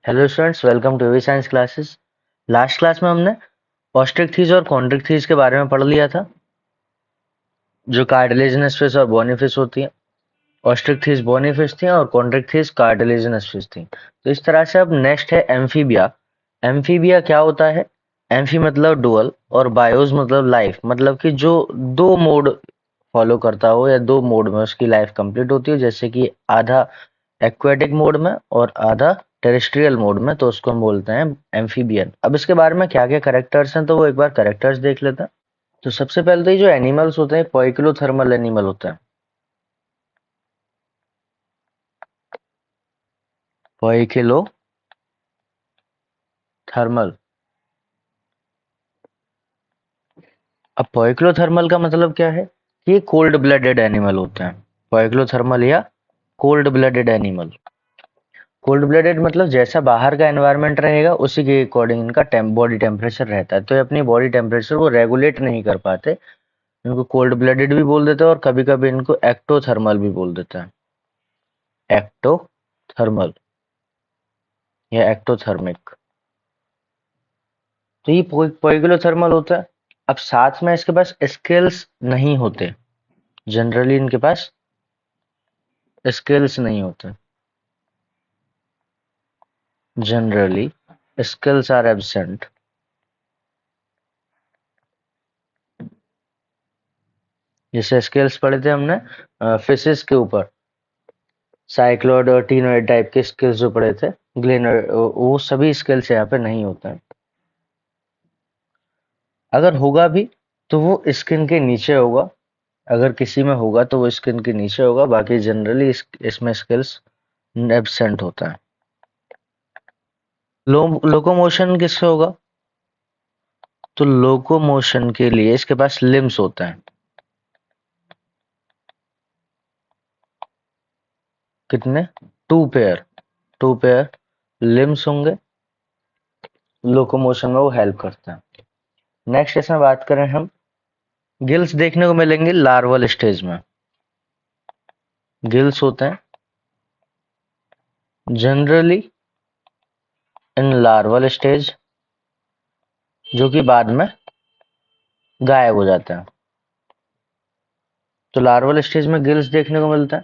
Hello students, welcome to V science classes. Last class में हमने Austric और कॉन्ड्रिक के बारे में पढ़ लिया था, जो कार्टिलेजिनस फिश और बोनी फिश होती हैं। ऑस्ट्रिक बोनी फिश थी और कॉन्ड्रिक कार्टिलेजिनस फिश थी। तो इस तरह से अब नेक्स्ट है एम्फीबिया। एम्फीबिया क्या होता है? एम्फी मतलब डुअल और बायोस मतलब लाइफ, मतलब कि जो दो मोड फॉलो करता हो या दो मोड में उसकी लाइफ कंप्लीट होती हो, जैसे कि आधा एक्वेटिक मोड में और आधा टेरेस्ट्रियल मोड में, तो उसको हम बोलते हैं एम्फीबियन। अब इसके बारे में क्या क्या करेक्टर्स हैं, तो वो एक बार करेक्टर्स देख लेते हैं। तो सबसे पहले तो ये जो एनिमल्स होते हैं पोइकिलोथर्मल एनिमल होते हैं। पोइकिलोथर्मल। अब पोइकिलोथर्मल का मतलब क्या है? ये कोल्ड ब्लडेड एनिमल होते हैं। पोइकिलोथर्मल या cold blooded animal. Cold blooded मतलब जैसा बाहर का एनवायरनमेंट रहेगा उसी के अकॉर्डिंग इनका बॉडी टेम्परेचर रहता है, तो ये अपनी बॉडी टेम्परेचर को रेगुलेट नहीं कर पाते। इनको कोल्ड ब्लडेड भी बोल देते हैं और कभी कभी इनको एक्टोथर्मल भी बोल देते हैं। एक्टोथर्मल या एक्टोथर्मिक। तो ये पोइकिलोथर्मल होता है। अब साथ में इसके पास स्केल्स नहीं होते। जनरली इनके पास स्केल्स नहीं होते। Generally scales are absent. जैसे स्केल्स पढ़े थे हमने फिशेस के ऊपर, साइक्लोड और टीनोइड टाइप के स्केल्स जो पढ़े थे, ग्लेनोइड, वो सभी स्केल्स यहाँ पे नहीं होते हैं। अगर होगा भी तो वो स्किन के नीचे होगा। अगर किसी में होगा तो वो स्किन के नीचे होगा, बाकी जनरली इसमें स्किल्स एब्सेंट होता है। लोकोमोशन किससे होगा? तो लोकोमोशन के लिए इसके पास लिम्स होता है। कितने? टू पेयर लिम्स होंगे। लोकोमोशन में वो हेल्प करता है। नेक्स्ट इसमें बात करें हम, गिल्स देखने को मिलेंगे लार्वल स्टेज में। गिल्स होते हैं जनरली इन लार्वल स्टेज, जो कि बाद में गायब हो जाता है। तो लार्वल स्टेज में गिल्स देखने को मिलता है।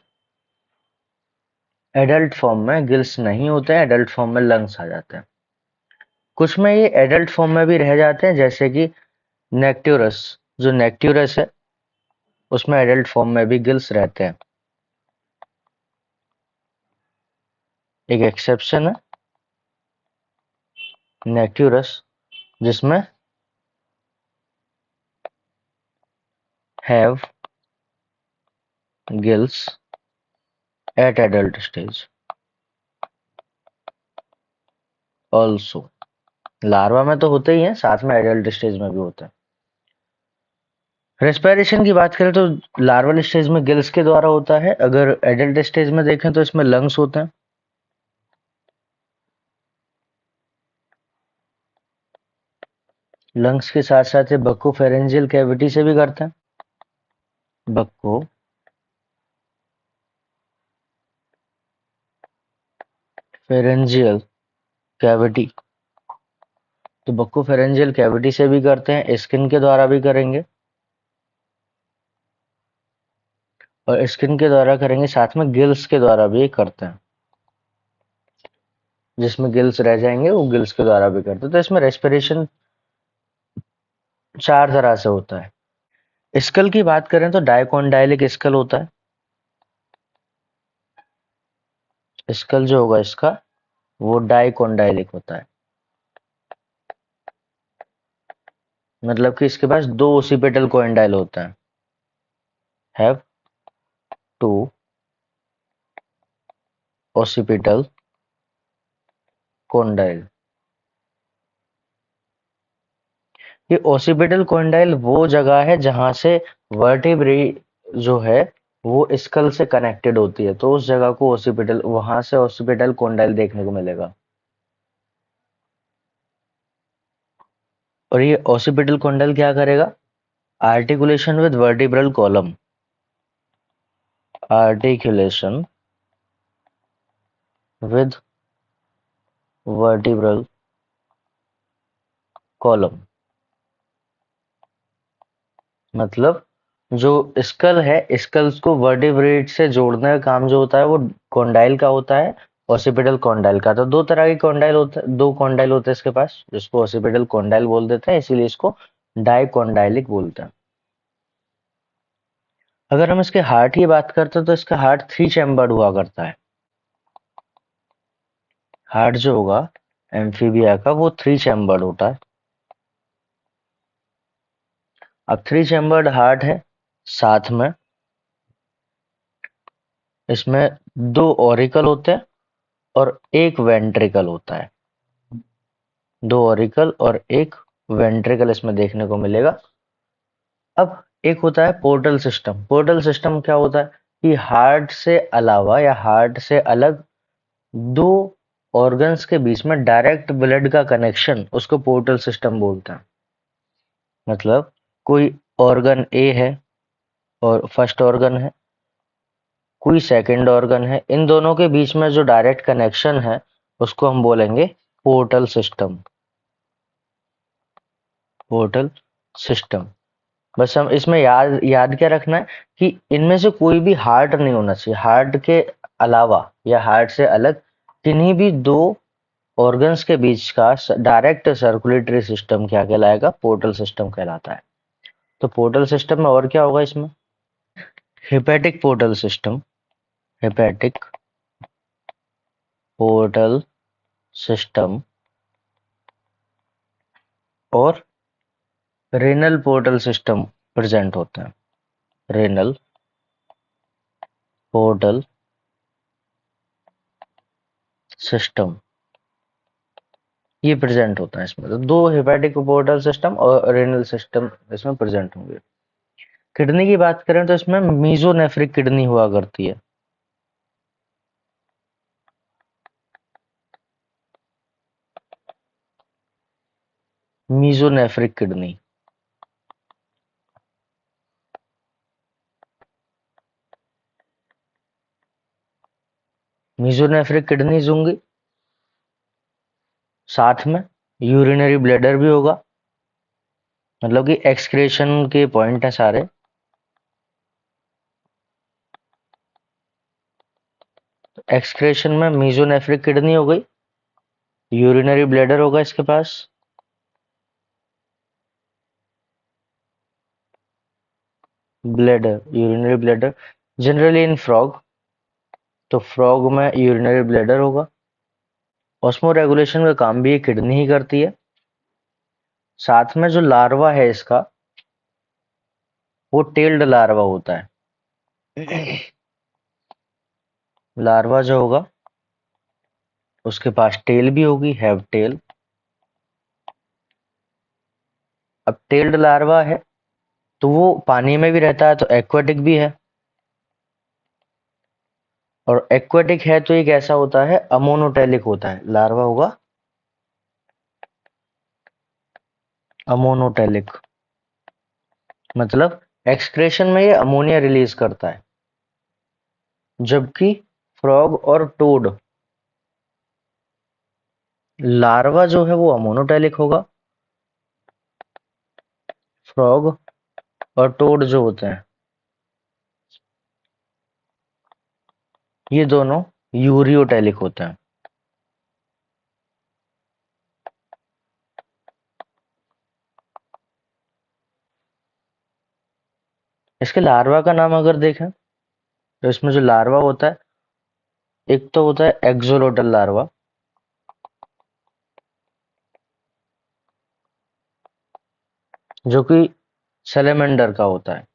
एडल्ट फॉर्म में गिल्स नहीं होते हैं, एडल्ट फॉर्म में लंग्स आ जाते हैं। कुछ में ये एडल्ट फॉर्म में भी रह जाते हैं, जैसे कि नेक्ट्यूरस। जो नेक्ट्यूरस है उसमें एडल्ट फॉर्म में भी गिल्स रहते हैं। एक एक्सेप्शन है नेक्ट्यूरस, जिसमें have gills at adult stage also. Larva में तो होते ही हैं, साथ में एडल्ट स्टेज में भी होते हैं। रेस्पिरेशन की बात करें तो लार्वल स्टेज में गिल्स के द्वारा होता है। अगर एडल्ट स्टेज में देखें तो इसमें लंग्स होते हैं। लंग्स के साथ साथ ये बक्को फेरेंजियल कैविटी से भी करते हैं। बक्को फेरेंजियल कैविटी। तो बक्को फेरेंजियल कैविटी से भी करते हैं, स्किन के द्वारा भी करेंगे। और स्किन के द्वारा करेंगे, साथ में गिल्स के द्वारा भी करते हैं। जिसमें गिल्स रह जाएंगे वो गिल्स के द्वारा भी करते हैं। तो इसमें रेस्पिरेशन चार तरह से होता है। स्कल की बात करें तो डायकोंडाइलिक स्कल होता है। स्कल जो होगा इसका वो डायकोंडाइलिक होता है। मतलब कि इसके पास दो ओसिपिटल कोएंडाइल होता है। Have two occipital condyle. ये ओसिपिटल कोंडाइल वो जगह है जहां से वर्टिब्री जो है वो स्कल से कनेक्टेड होती है, तो उस जगह को ओसिपिटल, वहां से ओसिपिटल कोंडाइल देखने को मिलेगा। और ये ओसिपिटल कोंडाइल क्या करेगा? Articulation with vertebral column. Articulation with vertebral column, मतलब जो स्कल है, स्कल्स को वर्टिब्रेट से जोड़ने का काम जो होता है वो कॉन्डाइल का होता है, ऑसिपिटल कॉन्डाइल का। तो दो तरह के कॉन्डाइल होते हैं, दो कॉन्डाइल होते हैं इसके पास, जिसको ऑसिपिटल कॉन्डाइल बोल देते हैं, इसीलिए इसको डाइकॉन्डाइलिक बोलते हैं। अगर हम इसके हार्ट की बात करते हैं तो इसका हार्ट 3 चैम्बर्ड हुआ करता है। हार्ट जो होगा एम्फीबिया का वो 3 चैम्बर्ड होता है। अब 3 चैम्बर्ड हार्ट है, साथ में इसमें 2 ऑरिकल होते हैं और एक वेंट्रिकल होता है। 2 ऑरिकल और एक वेंट्रिकल इसमें देखने को मिलेगा। अब एक होता है पोर्टल सिस्टम। पोर्टल सिस्टम क्या होता है कि हार्ट से अलावा या हार्ट से अलग दो ऑर्गन्स के बीच में डायरेक्ट ब्लड का कनेक्शन, उसको पोर्टल सिस्टम बोलते हैं। मतलब कोई ऑर्गन ए है और फर्स्ट ऑर्गन है, कोई सेकंड ऑर्गन है, इन दोनों के बीच में जो डायरेक्ट कनेक्शन है उसको हम बोलेंगे पोर्टल सिस्टम। Portal system. बस हम इसमें याद याद क्या रखना है कि इनमें से कोई भी हार्ट नहीं होना चाहिए। हार्ट के अलावा या हार्ट से अलग किन्हीं भी दो ऑर्गन्स के बीच का डायरेक्ट सर्कुलेटरी सिस्टम क्या कहलाएगा? पोर्टल सिस्टम कहलाता है। तो पोर्टल सिस्टम में और क्या होगा इसमें? Hepatic portal system, hepatic portal system और रेनल पोर्टल सिस्टम प्रेजेंट होते हैं। रेनल पोर्टल सिस्टम ये प्रेजेंट होता है इसमें। तो दो हेपेटिक पोर्टल सिस्टम और रेनल सिस्टम इसमें प्रेजेंट होंगे। किडनी की बात करें तो इसमें मीजोनेफ्रिक किडनी हुआ करती है। मीजोनेफ्रिक किडनी, मीजोनेफ्रिक किडनीज होंगी। साथ में यूरिनरी ब्लैडर भी होगा, मतलब कि एक्सक्रेशन के पॉइंट है सारे। एक्सक्रेशन में मीजोनेफ्रिक किडनी हो गई, यूरिनरी ब्लैडर होगा इसके पास, bladder, urinary bladder generally in frog, तो फ्रॉग में यूरिनरी ब्लैडर होगा। ऑस्मो रेगुलेशन का काम भी ये किडनी ही करती है। साथ में जो लार्वा है इसका वो टेल्ड लार्वा होता है। लार्वा जो होगा उसके पास टेल भी होगी, हैव टेल। अब टेल्ड लार्वा है तो वो पानी में भी रहता है, तो एक्वाटिक भी है। और एक्वाटिक है तो ये कैसा होता है? अमोनोटेलिक होता है। लार्वा होगा अमोनोटेलिक, मतलब एक्सक्रेशन में ये अमोनिया रिलीज करता है। जबकि फ्रॉग और टोड, लार्वा जो है वो अमोनोटेलिक होगा, फ्रॉग और टोड जो होते हैं ये दोनों यूरियोटेलिक होते हैं। इसके लार्वा का नाम अगर देखें तो इसमें जो लार्वा होता है, एक तो होता है एक्सोलोटल लार्वा, जो कि सैलेमेंडर का होता है।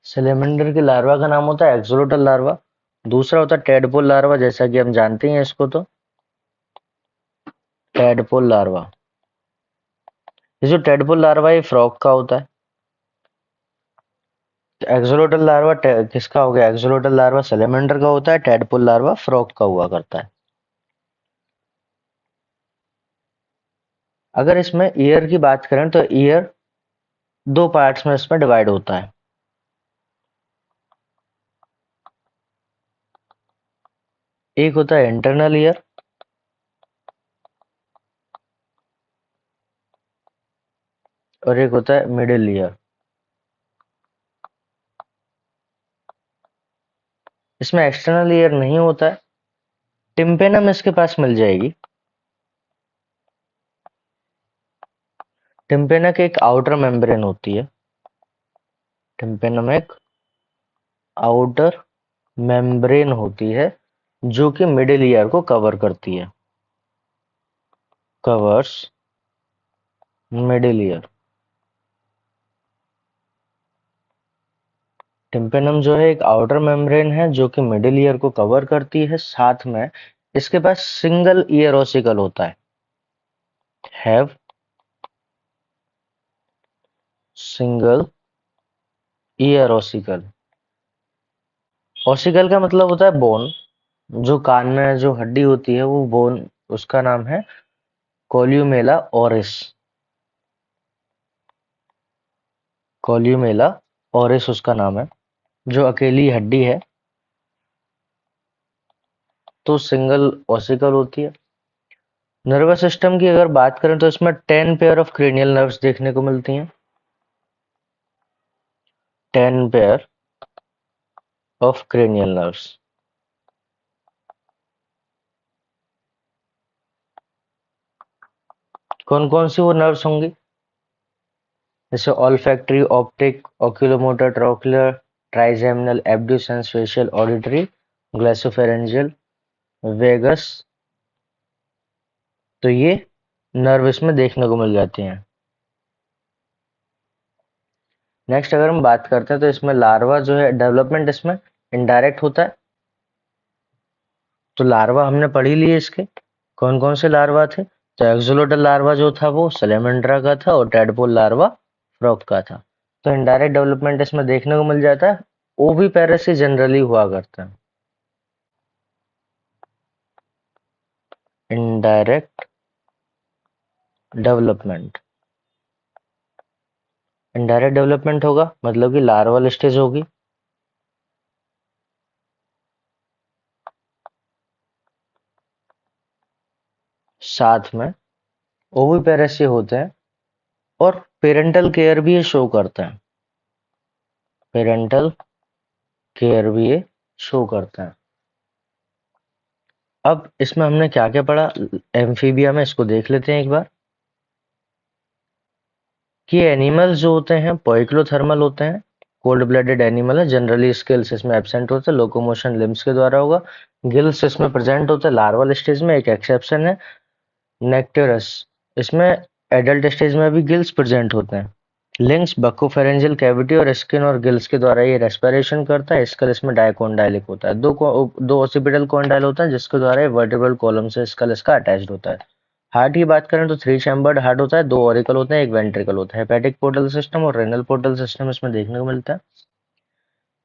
सैलेमेंडर के लार्वा का नाम होता है एक्सोलोटल लार्वा। दूसरा होता है टेडपोल लार्वा, जैसा कि हम जानते हैं इसको, तो टेडपोल लार्वा। ये जो टेडपोल लार्वा ये फ्रॉग का होता है। एक्सोलोटल लार्वा किसका हो गया? एक्सोलोटल लार्वा सैलेमेंडर का होता है, टेडपोल लार्वा फ्रॉग का हुआ करता है। अगर इसमें ईयर की बात करें तो ईयर दो पार्ट्स में इसमें डिवाइड होता है। एक होता है इंटरनल ईयर और एक होता है मिडिल ईयर। इसमें एक्सटर्नल ईयर नहीं होता है। टिम्पेनम इसके पास मिल जाएगी। टिम्पेनम एक आउटर मेम्ब्रेन होती है। टिम्पेनम एक आउटर मेम्ब्रेन होती है जो कि मिडिल ईयर को कवर करती है। Covers middle ear. टिम्पेनम जो है एक आउटर मेम्ब्रेन है जो कि मिडिल ईयर को कवर करती है। साथ में इसके पास सिंगल ईयर ओसिकल होता है। Have single year ossicle. Ossicle का मतलब होता है बोन। जो कान में जो हड्डी होती है वो बोन, उसका नाम है कोल्यूमेला ओरिस। कोल्यूमेला ओरिस उसका नाम है। जो अकेली हड्डी है तो सिंगल ओसिकल होती है। नर्वस सिस्टम की अगर बात करें तो इसमें 10 पेयर ऑफ क्रेनियल नर्व्स देखने को मिलती हैं। 10 पेयर ऑफ क्रेनियल नर्व्स। कौन कौन सी वो नर्व्स होंगी? जैसे olfactory, optic, oculomotor, trochlear, trigeminal, abducens, facial, auditory, glossopharyngeal, vagus. तो ये नर्व इसमें देखने को मिल जाती हैं। नेक्स्ट अगर हम बात करते हैं तो इसमें लार्वा जो है डेवलपमेंट इसमें इनडायरेक्ट होता है। तो लार्वा हमने पढ़ ही लिए इसके। कौन कौन से लार्वा थे? तो एक्सोलोटल लार्वा जो था वो सैलेमेंड्रा का था और टैडपोल लार्वा फ्रॉग का था। तो इनडायरेक्ट डेवलपमेंट इसमें देखने को मिल जाता है। ओविपेरस ही जनरली हुआ करता है। Indirect development. इनडायरेक्ट डेवलपमेंट होगा मतलब कि लार्वल स्टेज होगी। साथ में ओविपेरस ये होते हैं और पेरेंटल केयर भी ये शो करता है। पेरेंटल केयर भी ये शो करता है। अब इसमें हमने क्या क्या पढ़ा एम्फीबिया में, इसको देख लेते हैं एक बार। कि एनिमल्स जो होते हैं पोइक्लोथर्मल होते हैं। कोल्ड ब्लडेड एनिमल है। जनरली स्किल्स इसमें एब्सेंट होते हैं। लोकोमोशन लिम्स के द्वारा होगा। गिल्स इसमें प्रेजेंट होते हैं लार्वल स्टेज में। एक एक्सेप्शन है नेक्टेरस। इसमें एडल्ट स्टेज में भी गिल्स प्रेजेंट होते हैं। लिंक्स बक्कोफेरेंजियल कैविटी और स्किन और गिल्स के द्वारा ये रेस्पिरेशन करता है। स्कल इसमें डायकोंडाइलिक होता है। दो ऑसिपिटल कॉन्डाइल होता है जिसके द्वारा ये वर्टिब्रल कॉलम से स्कल इसका अटैच्ड होता है। हार्ट की बात करें तो 3 चैम्बर्ड हार्ट होता है। 2 ऑरिकल होते हैं, एक वेंट्रिकल होता है। हेपेटिक पोर्टल सिस्टम और रेनल पोर्टल सिस्टम इसमें देखने को मिलता है।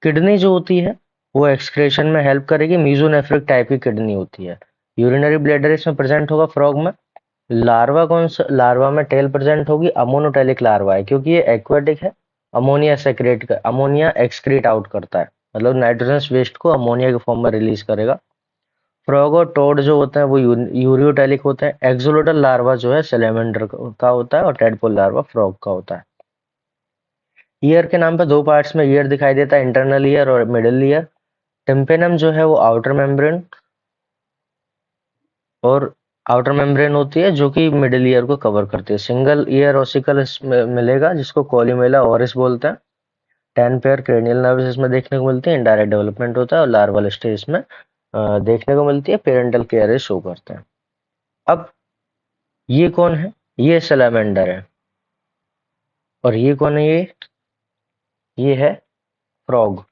किडनी जो होती है वो एक्सक्रेशन में हेल्प करेगी। मीजोनेफ्रिक टाइप की किडनी होती है। यूरिनरी ब्लैडर इसमें प्रेजेंट होगा फ्रॉग में। लार्वा कौन सा? लार्वा में टेल प्रेजेंट होगी। अमोनोटेलिक लार्वा है क्योंकि ये एक्वेटिक है। अमोनिया एक्सक्रीट आउट करता है, मतलब नाइट्रोजन वेस्ट को अमोनिया के फॉर्म में रिलीज करेगा। फ्रॉग और टोड जो होते हैं वो यूरियोटेलिक होते हैं। एक्सोलोटल लार्वा जो है सैलेमेंडर का होता है और टेडपोल लार्वा फ्रॉग का होता है। ईयर के नाम पे 2 पार्ट्स में ईयर दिखाई देता है, इंटरनल ईयर और मिडिल ईयर। टिम्पेनम जो है वो आउटर मेम्ब्रेन और आउटर मेम्ब्रेन होती है जो कि मिडिल ईयर को कवर करती है। सिंगल ईयर ओसिकल इसमें मिलेगा जिसको कोल्यूमेला ओरिस बोलते हैं। 10 पेयर क्रेनियल नर्व्स इसमें देखने को मिलती है। इनडायरेक्ट डेवलपमेंट होता है और लार्वल स्टेज में देखने को मिलती है। पेरेंटल केयर शो करते हैं। अब ये कौन है? ये सैलामेंडर है। और ये कौन है? ये है फ्रॉग।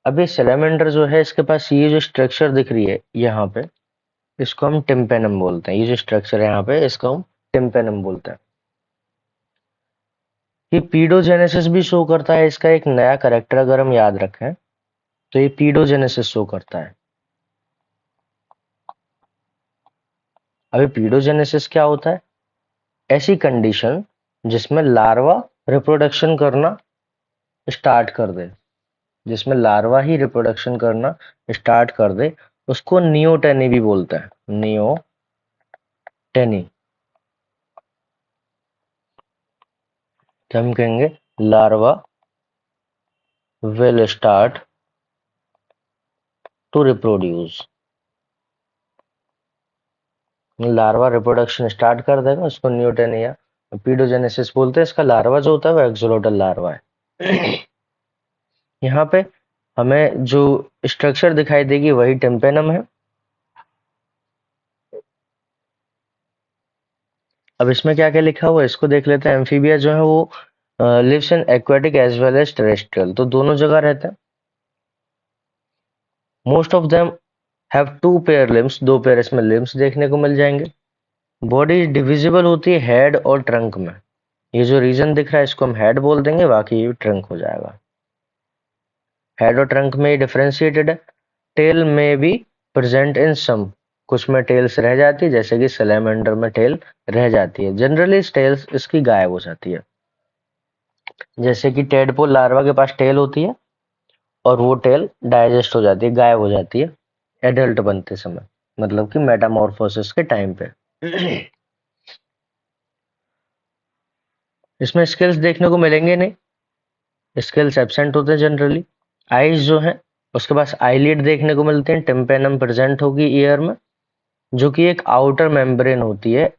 अब ये सैलामेंडर जो है इसके पास ये जो स्ट्रक्चर दिख रही है यहाँ पे, इसको हम टिम्पेनम बोलते हैं। ये जो स्ट्रक्चर है यहाँ पे इसको हम टिम्पेनम बोलते हैं। ये पीडोजेनेसिस भी शो करता है। इसका एक नया करेक्टर अगर हम याद रखें तो ये पीडोजेनेसिस शो करता है। अभी पीडोजेनेसिस क्या होता है? ऐसी कंडीशन जिसमें लार्वा रिप्रोडक्शन करना स्टार्ट कर दे। जिसमें लार्वा ही रिप्रोडक्शन करना स्टार्ट कर दे, उसको नियोटेनी भी बोलते हैं। नियोटेनी, तो हम कहेंगे larva will start to reproduce. Larva reproduction start कर देगा, उसको न्यूटेन या पीडोजेनेसिस बोलते हैं। इसका लार्वा जो होता है वो एक्सोलोटल लार्वा है। यहाँ पे हमें जो स्ट्रक्चर दिखाई देगी वही टिम्पेनम है। अब इसमें क्या क्या लिखा हुआ है इसको देख लेते हैं। एम्फीबिया जो है वो lives in aquatic as well as terrestrial, तो दोनों जगह रहते हैं। Most of them have two pair limbs, दो पेयर इसमें लिम्स देखने को मिल जाएंगे। बॉडी डिविजिबल होती है हेड और ट्रंक में। ये जो रीजन दिख रहा है इसको हम हेड बोल देंगे, बाकी ये ट्रंक हो जाएगा। हेड और ट्रंक में डिफरेंशिएटेड है। टेल में भी प्रेजेंट इन सम, कुछ में टेल्स रह जाती है, जैसे कि सैलेमेंडर में टेल रह जाती है। जनरली टेल्स इसकी गायब हो जाती है। जैसे कि टेडपोल लार्वा के पास टेल होती है और वो टेल डाइजेस्ट हो जाती है, गायब हो जाती है एडल्ट बनते समय, मतलब कि मेटामॉर्फोसिस के टाइम पे। इसमें स्किल्स देखने को मिलेंगे नहीं, स्किल्स एब्सेंट होते हैं जनरली। आईज जो है उसके पास आईलिड देखने को मिलते हैं। टिम्पेनम प्रेजेंट होगी ईयर में, जो कि एक आउटर मेम्ब्रेन होती है।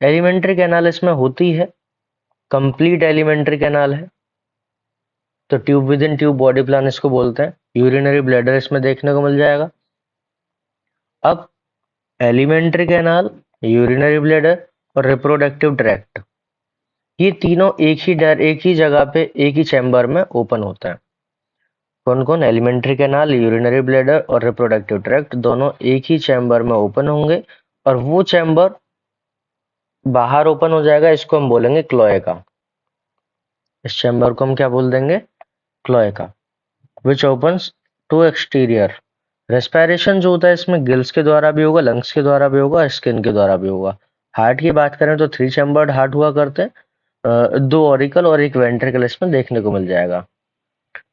एलिमेंट्री कैनाल इसमें होती है, कंप्लीट एलिमेंट्री कैनाल है, तो tube with in tube body plan इसको बोलते हैं। यूरिनरी ब्लैडर इसमें देखने को मिल जाएगा। अब एलिमेंट्री कैनाल, यूरिनरी ब्लैडर और रिप्रोडक्टिव ट्रैक्ट, ये तीनों एक ही जगह पे एक ही चैम्बर में ओपन होता है। कौन कौन? एलिमेंट्री कैनाल, यूरिनरी ब्लैडर और रिप्रोडक्टिव ट्रैक्ट, दोनों एक ही चैम्बर में ओपन होंगे और वो चैम्बर बाहर ओपन हो जाएगा, इसको हम बोलेंगे क्लोएका। इस चैम्बर को हम क्या बोल देंगे? Cloaca. Which opens to exterior. Respiration जो होता है इसमें गिल्स के द्वारा भी होगा, लंग्स के द्वारा भी होगा, स्किन के द्वारा भी होगा। हार्ट की बात करें तो 3 चैम्बर्ड हार्ट हुआ करते हैं, 2 ऑरिकल और एक वेंट्रिकल इसमें देखने को मिल जाएगा।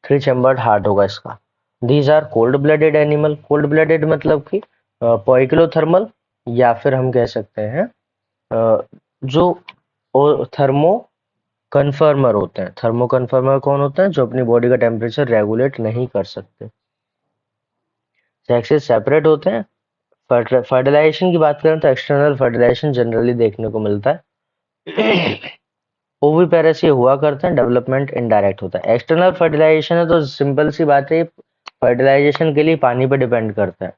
3 चैम्बर्ड हार्ट होगा इसका। These are cold blooded animal. Cold blooded मतलब कि पॉइक्लोथर्मल, या फिर हम कह सकते हैं जो थर्मो कन्फर्मर होते हैं। थर्मो कन्फर्मर कौन होते हैं? जो अपनी बॉडी का टेम्परेचर रेगुलेट नहीं कर सकते। सेक्सेस सेपरेट होते हैं। फर्टिलाइजेशन की बात करें तो एक्सटर्नल फर्टिलाइजेशन जनरली देखने को मिलता है। ओविपेरस ये हुआ करते हैं, डेवलपमेंट इनडायरेक्ट होता है। एक्सटर्नल फर्टिलाइजेशन है तो सिंपल सी बात है, फर्टिलाइजेशन के लिए पानी पर डिपेंड करता है।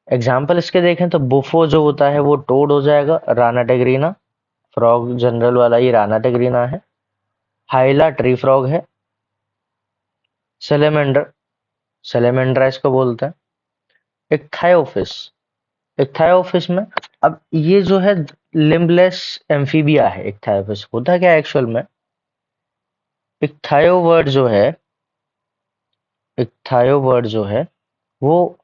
एग्जाम्पल इसके देखें तो बुफो जो होता है वो टोड हो जाएगा, राना टेग्रीना। फ्रॉग जनरल वाला ये राना टेग्रीना है। हाइला ट्री फ्रॉग है। सेलेमेंडर, सेलेमेंड्रा इसको बोलते हैं। इक्थायोफिस, इक्थायोफिस में, अब ये जो है लिम्बलेस एम्फीबिया है। इक्थायोफिस होता क्या है एक्चुअल में? इक्थायो वर्ड जो है, इक्थायो वर्ड जो है वो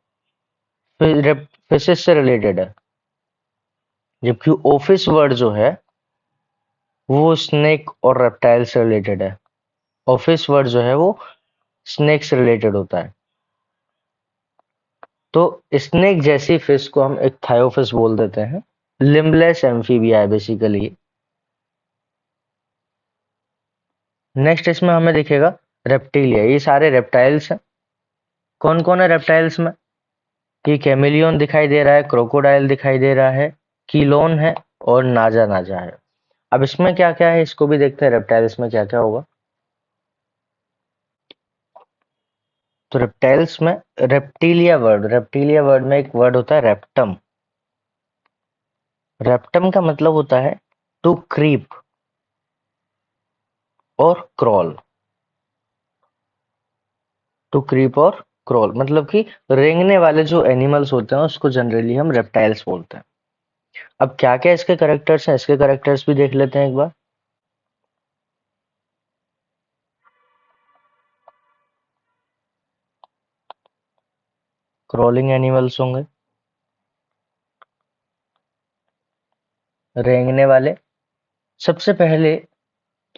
फिशिस से रिलेटेड है, जबकि ओफिस वर्ड जो है वो स्नेक और रेप्टाइल से रिलेटेड है। ऑफिस वर्ड जो है वो स्नेक से रिलेटेड होता है। तो स्नेक जैसी फिश को हम एक थायोफिस बोल देते हैं। लिम्बलेस एम्फीबिया है बेसिकली। नेक्स्ट इसमें हमें दिखेगा रेप्टिलिया। ये सारे रेप्टाइल्स हैं। कौन कौन है रेप्टाइल्स में? कि कैमिलियन दिखाई दे रहा है, क्रोकोडाइल दिखाई दे रहा है, कीलोन है और नाजा नाजा है। अब इसमें क्या क्या है इसको भी देखते हैं, रेप्टाइल्स में क्या क्या होगा। तो रेप्टाइल्स में रेप्टिलिया वर्ड में एक वर्ड होता है रेप्टम। रेप्टम का मतलब होता है टू क्रीप और क्रॉल। टू क्रीप और क्रॉल मतलब कि रेंगने वाले जो एनिमल्स होते हैं उसको जनरली हम रेप्टाइल्स बोलते हैं। अब क्या क्या इसके करेक्टर्स हैं, इसके करेक्टर्स भी देख लेते हैं एक बार। क्रॉलिंग एनिमल्स होंगे, रेंगने वाले। सबसे पहले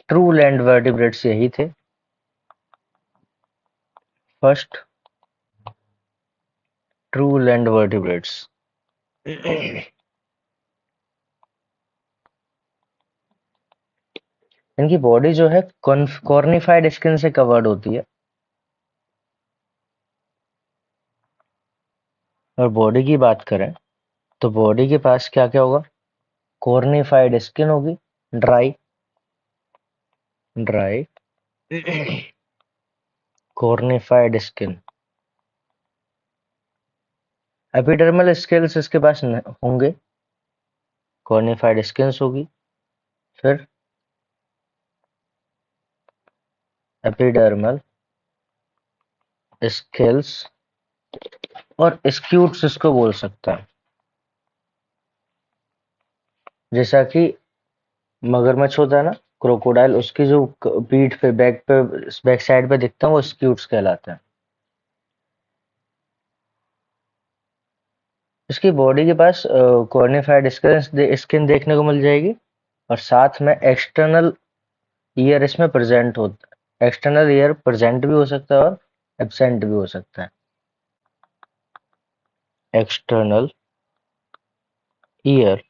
ट्रू लैंड वर्टिब्रेट्स यही थे। First true land vertebrates. इनकी बॉडी जो है कॉर्निफाइड स्किन से कवर्ड होती है। और बॉडी की बात करें तो बॉडी के पास क्या क्या होगा? कॉर्निफाइड स्किन होगी, dry dry cornified skin. Epidermal scales इसके पास होंगे, कॉर्निफाइड स्किन्स होगी। फिर एपिडर्मल स्केल्स और स्क्यूट्स इसको बोल सकता है। जैसा कि मगरमच्छ होता है ना, क्रोकोडाइल, उसकी जो पीठ पे बैक साइड पे दिखता है वो स्क्यूट्स कहलाते हैं। इसकी बॉडी के पास कॉर्निफाइड स्किन देखने को मिल जाएगी और साथ में एक्सटर्नल ईयर इसमें प्रेजेंट होता है। एक्सटर्नल ईयर प्रेजेंट भी हो सकता है और एब्सेंट भी हो सकता है। External ear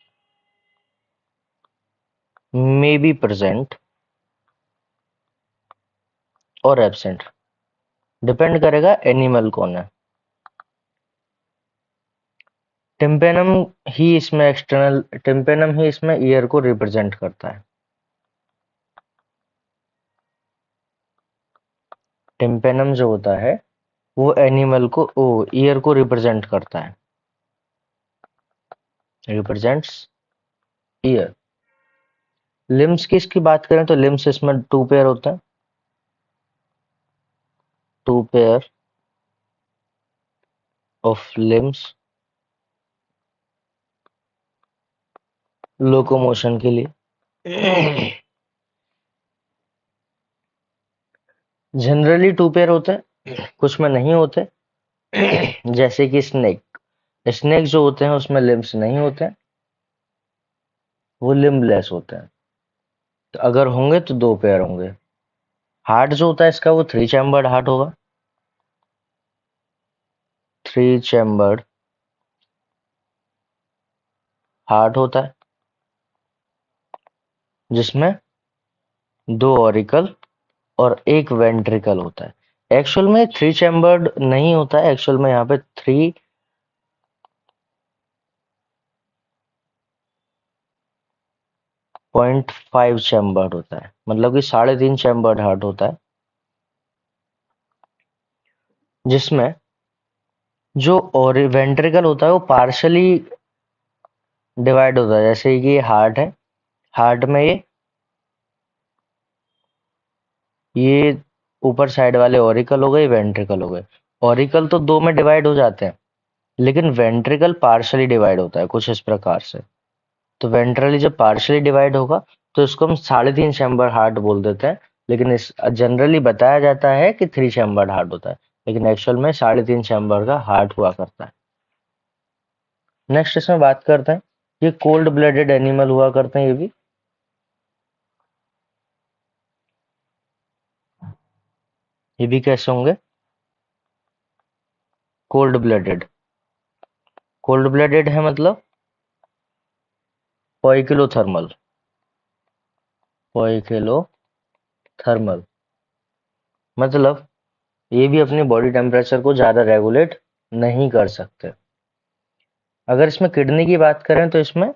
may be present और एब्सेंट, डिपेंड करेगा एनिमल कौन है। टिम्पेनम टिम्पेनम ही इसमें ईयर को रिप्रेजेंट करता है। टिम्पेनम जो होता है वो एनिमल को ईयर को रिप्रेजेंट करता है, रिप्रेजेंट्स ईयर। लिम्स की इसकी बात करें तो लिम्स इसमें 2 पेयर होते हैं, 2 पेयर ऑफ लिम्स लोकोमोशन के लिए। जनरली 2 पेयर होते हैं, कुछ में नहीं होते। जैसे कि स्नेक जो होते हैं उसमें लिम्स नहीं होते हैं, वो लिम्बलेस होते हैं। तो अगर होंगे तो 2 पेयर होंगे। हार्ट जो होता है इसका वो 3 चैम्बर्ड हार्ट होगा, 3 चैम्बर्ड हार्ट होता है जिसमें 2 ऑरिकल और 1 वेंट्रिकल होता है। एक्चुअल में 3 चैम्बर्ड नहीं होता है, एक्चुअल में यहाँ पे 3.5 चैम्बर्ड होता है, मतलब कि 3.5 चैम्बर्ड हार्ट होता है, जिसमें जो और वेंट्रिकल होता है वो पार्शली डिवाइड होता है। जैसे कि हार्ट है, हार्ट में ये ऊपर साइड वाले ऑरिकल हो गए, वेंट्रिकल हो गए। ऑरिकल तो 2 में डिवाइड हो जाते हैं, लेकिन वेंट्रिकल पार्शली डिवाइड होता है कुछ इस प्रकार से। तो वेंट्रली जब पार्शली डिवाइड होगा तो इसको हम 3.5 चैम्बर हार्ट बोल देते हैं, लेकिन इस जनरली बताया जाता है कि 3 चैम्बर हार्ट होता है, लेकिन एक्चुअल में 3.5 चैम्बर का हार्ट हुआ करता है। नेक्स्ट इसमें बात करते हैं, ये कोल्ड ब्लडेड एनिमल हुआ करते हैं। ये भी कैसे होंगे? Cold blooded. कोल्ड ब्लडेड है मतलब पोइकिलोथर्मल, पोइकिलोथर्मल मतलब ये भी अपनी बॉडी टेम्परेचर को ज्यादा रेगुलेट नहीं कर सकते। अगर इसमें किडनी की बात करें तो इसमें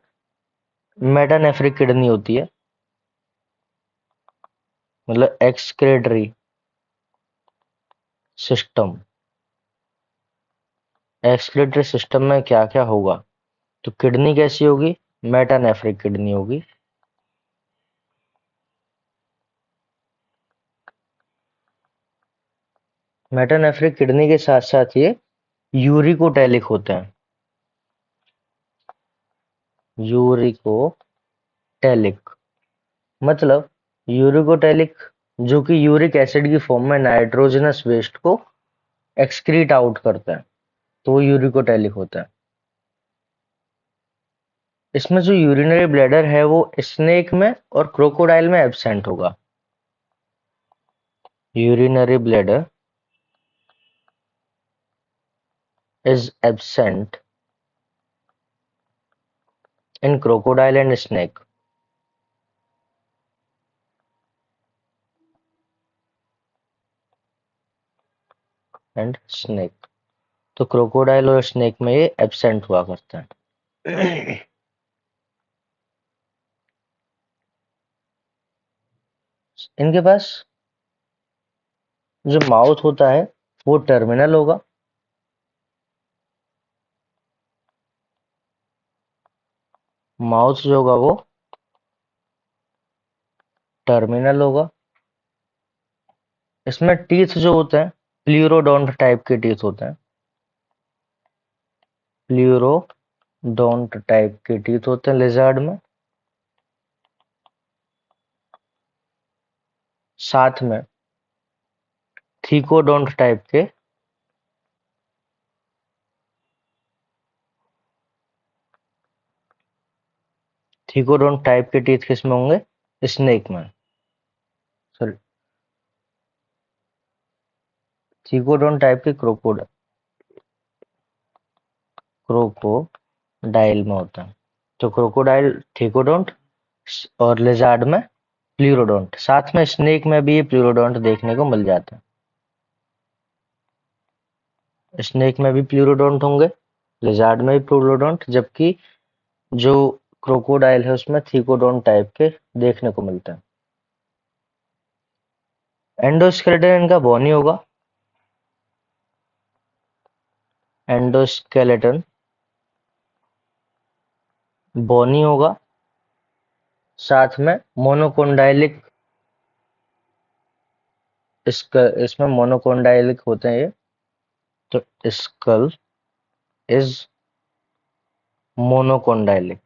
मेटानेफ्रिक किडनी होती है, मतलब एक्सक्रेटरी सिस्टम। एक्सक्रेटरी सिस्टम में क्या क्या होगा? तो किडनी कैसी होगी? मेटानेफ्रिक किडनी होगी। मेटानेफ्रिक किडनी के साथ साथ ये यूरिकोटैलिक होते हैं, यूरिकोटैलिक मतलब यूरिकोटैलिक जो कि यूरिक एसिड की फॉर्म में नाइट्रोजनस वेस्ट को एक्सक्रीट आउट करता है, तो वो यूरिकोटैलिक होता है। इसमें जो यूरिनरी ब्लैडर है वो स्नेक में और क्रोकोडाइल में एब्सेंट होगा। Urinary bladder is absent in crocodile and snake. And snake, तो क्रोकोडाइल और स्नेक में ये एब्सेंट हुआ करता है। इनके पास जो माउथ होता है वो टर्मिनल होगा, माउथ जो होगा वो टर्मिनल होगा। इसमें टीथ जो होते हैं प्लूरोडोंट टाइप के टीथ होते हैं, प्लूरोडोंट टाइप के टीथ होते हैं लिजर्ड में। साथ में थीकोडोंट टाइप के टीथ किसमें होंगे? स्नेक में। सॉरी, थीकोडोंट टाइप के क्रोकोडाइल में होता है। तो क्रोकोडाइल थीकोडोंट और लिजार्ड में प्लूरोडोंट, साथ में स्नेक में भी ये प्लूरोडोंट देखने को मिल जाता है। स्नेक में भी प्लूरोडोंट होंगे, लिजार्ड में भी प्लूरोडोंट, जबकि जो क्रोकोडाइल है उसमें थीकोडोंट टाइप के देखने को मिलते हैं। एंडोस्केलेटन इनका बोनी होगा, एंडोस्केलेटन बोनी होगा, साथ में मोनोकोंडाइलिक, इसमें मोनोकोंडाइलिक होते हैं ये। तो skull is monocondylic,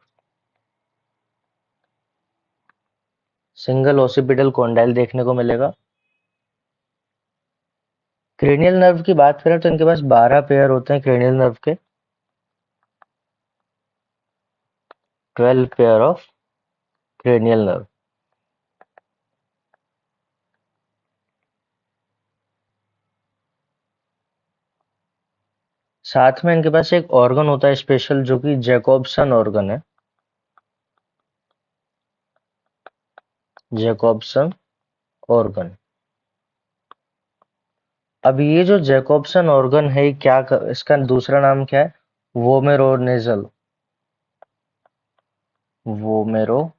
single occipital condyle देखने को मिलेगा। क्रेनियल नर्व की बात करें तो इनके पास 12 पेयर होते हैं क्रेनियल नर्व के, 12 पेयर ऑफ क्रेनियल नर्व। साथ में इनके पास एक ऑर्गन होता है स्पेशल, जो कि जैकोब्सन ऑर्गन है, जैकोब्सन ऑर्गन। अब ये जो जैकोब्सन ऑर्गन है इसका दूसरा नाम क्या है? वोमेरोनेजल, वोमेरोनेजल।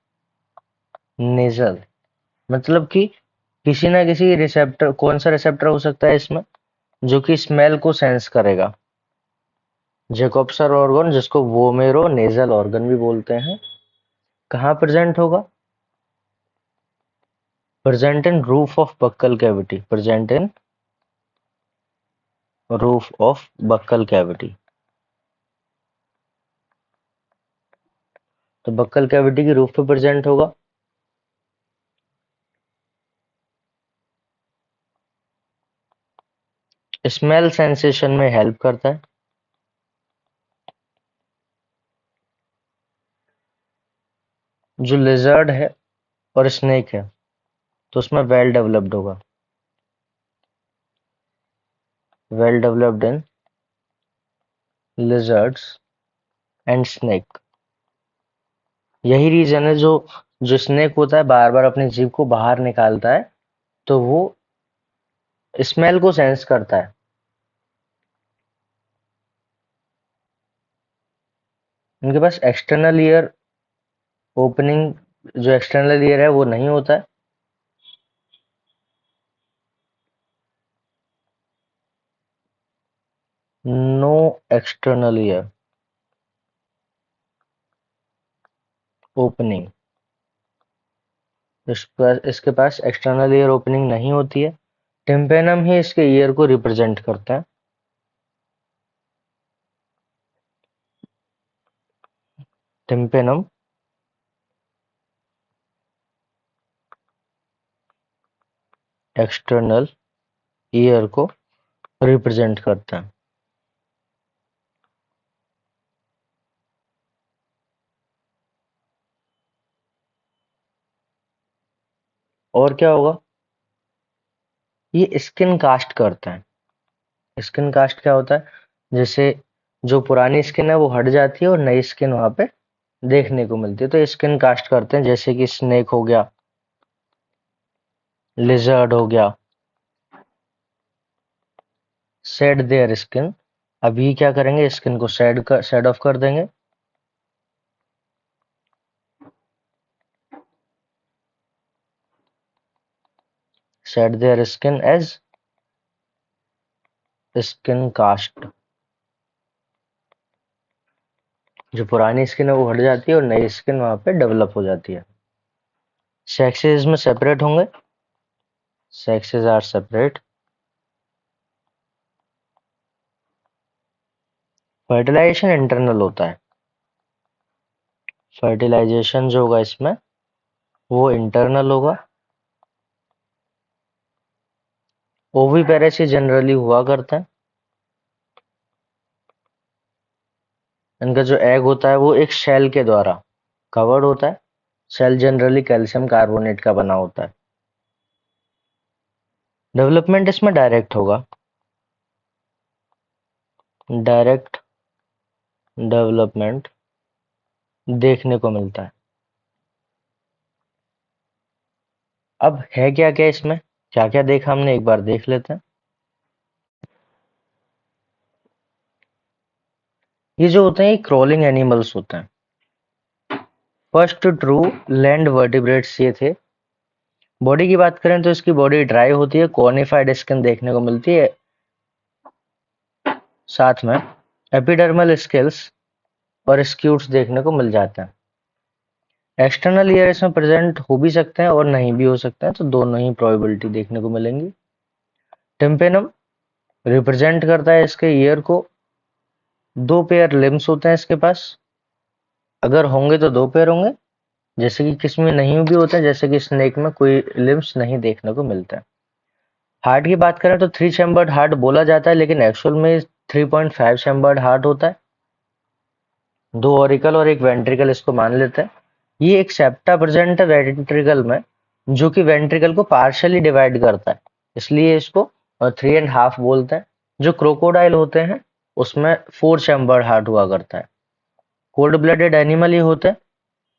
मतलब कि किसी ना किसी रिसेप्टर, कौन सा रिसेप्टर हो सकता है इसमें जो कि स्मेल को सेंस करेगा? जैकोब्सन ऑर्गन, जिसको वोमेरोनेजल ऑर्गन भी बोलते हैं, कहाँ प्रेजेंट होगा? Present in roof of buccal cavity, present in roof of buccal cavity. तो बक्कल कैविटी की रूफ पे प्रेजेंट होगा। स्मेल सेंसेशन में हेल्प करता है। जो लिजर्ड है और स्नेक है तो उसमें वेल डेवलप्ड होगा, well developed in lizards and snake. यही रीजन है जो जो स्नेक होता है बार बार अपनी जीभ को बाहर निकालता है, तो वो स्मेल को सेंस करता है। इनके पास एक्सटर्नल ईयर ओपनिंग, जो एक्सटर्नल ईयर है वो नहीं होता है। नो एक्सटर्नल ईयर ओपनिंग, इसके पास एक्सटर्नल ईयर ओपनिंग नहीं होती है। टिम्पेनम ही इसके ईयर को रिप्रेजेंट करता है। टिम्पेनम एक्सटर्नल ईयर को रिप्रेजेंट करता है। और क्या होगा? ये स्किन कास्ट करता है। स्किन कास्ट क्या होता है? जैसे जो पुरानी स्किन है वो हट जाती है और नई स्किन वहां पे देखने को मिलती है। तो स्किन कास्ट करते हैं, जैसे कि स्नेक हो गया, लिजर्ड हो गया, शेड देयर स्किन। अभी क्या करेंगे, स्किन को शेड ऑफ कर देंगे। Shed their skin as skin cast. जो पुरानी स्किन है वो हट जाती है और नई स्किन वहां पे डेवलप हो जाती है। सेक्सेस में सेपरेट होंगे, sexes are separate. Fertilization internal होता है। फर्टिलाइजेशन जो होगा इसमें वो इंटरनल होगा। ओवीपेरेसी जनरली हुआ करता है। इनका जो एग होता है वो एक शेल के द्वारा कवर्ड होता है। शेल जनरली कैल्शियम कार्बोनेट का बना होता है। डेवलपमेंट इसमें डायरेक्ट होगा। डायरेक्ट डेवलपमेंट देखने को मिलता है। अब है क्या क्या इसमें, क्या क्या देखा हमने, एक बार देख लेते हैं। ये जो होते हैं ये क्रॉलिंग एनिमल्स होते हैं। फर्स्ट ट्रू लैंड वर्टिब्रेट्स ये थे। बॉडी की बात करें तो इसकी बॉडी ड्राई होती है, कॉर्निफाइड स्किन देखने को मिलती है, साथ में एपिडर्मल स्केल्स और स्क्यूट्स देखने को मिल जाते हैं। एक्सटर्नल ईयर इसमें प्रेजेंट हो भी सकते हैं और नहीं भी हो सकते हैं, तो दोनों ही प्रोबेबिलिटी देखने को मिलेंगी। टिम्पेनम रिप्रेजेंट करता है इसके ईयर को। दो पेयर लिम्स होते हैं इसके पास, अगर होंगे तो दो पेयर होंगे, जैसे कि किसमें नहीं भी होते हैं, जैसे कि स्नेक में कोई लिम्स नहीं देखने को मिलता है। हार्ट की बात करें तो 3 चैम्बर्ड हार्ट बोला जाता है, लेकिन एक्चुअल में 3.5 चैम्बर्ड हार्ट होता है। दो ऑरिकल और एक वेंट्रिकल इसको मान लेते हैं। ये एक सेप्टा प्रेजेंट है वेंट्रिकल में, जो कि वेंट्रिकल को पार्शियली डिवाइड करता है, इसलिए इसको 3.5 बोलते हैं। जो क्रोकोडाइल होते हैं उसमें 4 चैम्बर्ड हार्ट हुआ करता है। कोल्ड ब्लडेड एनिमल ये होते हैं।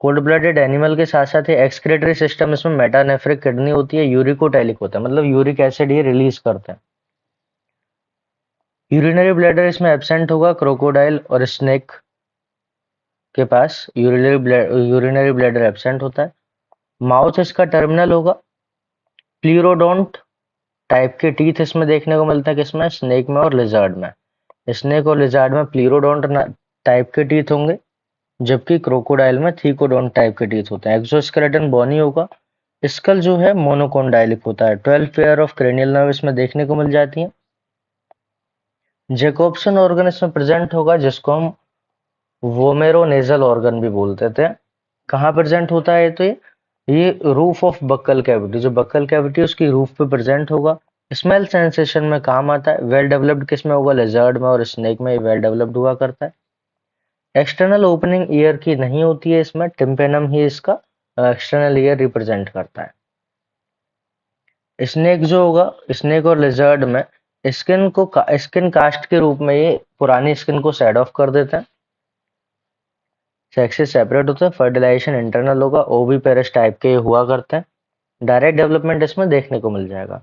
कोल्ड ब्लडेड एनिमल के साथ साथ ये एक्सक्रीटरी सिस्टम इसमें मेटानेफ्रिक किडनी होती है, यूरिकोटैलिक होता है, मतलब यूरिक एसिड ये रिलीज करते हैं। यूरिनरी ब्लैडर इसमें एब्सेंट होगा क्रोकोडाइल और स्नेक के पास यूरिनरी ब्लैडर एब्सेंट होता है। माउथ इसका टर्मिनल होगा। प्लीरोडोंट टाइप के टीथ इसमें देखने को मिलता है, किसमें, स्नेक में और लिजर्ड में। स्नेक और लिजर्ड में प्लीरोडोंट टाइप के टीथ होंगे, जबकि क्रोकोडाइल में थीकोडोंट टाइप के टीथ होते हैं। एक्सोस्केलेटन बॉनी होगा। स्कल जो है मोनोकोन्डाइलिक होता है। 12 पेयर ऑफ क्रेनियल नर्व इसमें देखने को मिल जाती है। जैकोब्सन ऑर्गन इसमें प्रेजेंट होगा, जिसको हम वोमेरोनेजल ऑर्गन भी बोलते थे। कहाँ प्रेजेंट होता है, तो ये रूफ ऑफ बक्कल कैविटी, जो बक्कल कैविटी है उसकी रूफ पे प्रेजेंट होगा। स्मेल सेंसेशन में काम आता है। वेल डेवलप्ड किस में होगा, लेजर्ड में और स्नेक में वेल डेवलप्ड हुआ करता है। एक्सटर्नल ओपनिंग ईयर की नहीं होती है इसमें, टिम्पेनम ही इसका एक्सटर्नल ईयर रिप्रेजेंट करता है। स्नेक जो होगा, स्नेक और लेजर्ड में स्किन कास्ट के रूप में ये पुरानी स्किन को शेड ऑफ कर देते हैं। सेक्सेस सेपरेट होते हैं। फर्टिलाइजेशन इंटरनल होगा। ओविपेरस टाइप के हुआ करते हैं। डायरेक्ट डेवलपमेंट इसमें देखने को मिल जाएगा।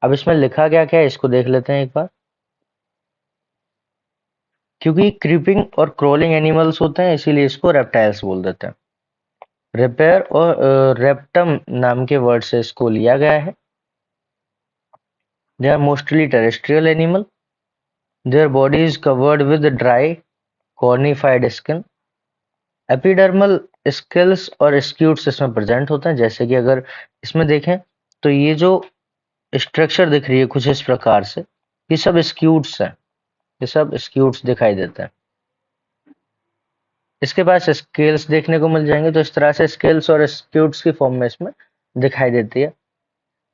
अब इसमें लिखा क्या क्या है इसको देख लेते हैं एक बार। क्योंकि क्रीपिंग और क्रोलिंग एनिमल्स होते हैं इसीलिए इसको रेप्टाइल्स बोल देते हैं। रिपेयर और रेप्टम नाम के वर्ड से इसको लिया गया है। They are mostly terrestrial animal. Their body is covered with dry cornified skin. Epidermal scales और स्क्यूट्स इसमें प्रेजेंट होते हैं। जैसे कि अगर इसमें देखें तो ये जो स्ट्रक्चर दिख रही है कुछ इस प्रकार से, ये सब स्क्यूट्स हैं, ये सब स्क्यूट्स दिखाई देते हैं। इसके पास स्केल्स देखने को मिल जाएंगे, तो इस तरह से स्केल्स और स्क्यूट्स की फॉर्म में इसमें दिखाई देती है।